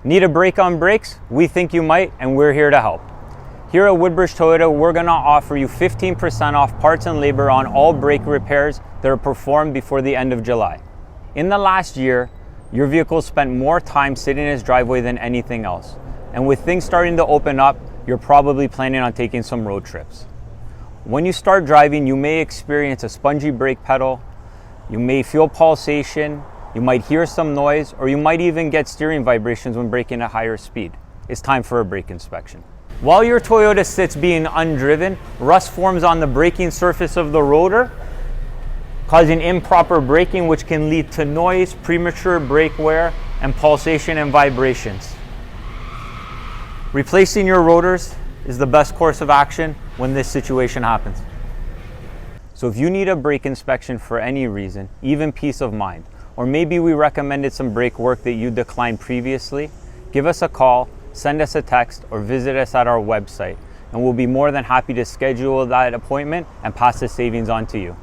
Need a break on brakes? We think you might, and we're here to help. Here at Woodbridge Toyota, we're gonna offer you 15% off parts and labor on all brake repairs that are performed before the end of July. In the last year, your vehicle spent more time sitting in its driveway than anything else. And with things starting to open up, you're probably planning on taking some road trips. When you start driving, you may experience a spongy brake pedal, you may feel pulsation, you might hear some noise, or you might even get steering vibrations when braking at higher speed. It's time for a brake inspection. While your Toyota sits being undriven, rust forms on the braking surface of the rotor, causing improper braking, which can lead to noise, premature brake wear, and pulsation and vibrations. Replacing your rotors is the best course of action when this situation happens. So if you need a brake inspection for any reason, even peace of mind, or maybe we recommended some brake work that you declined previously, give us a call, send us a text, or visit us at our website, and we'll be more than happy to schedule that appointment and pass the savings on to you.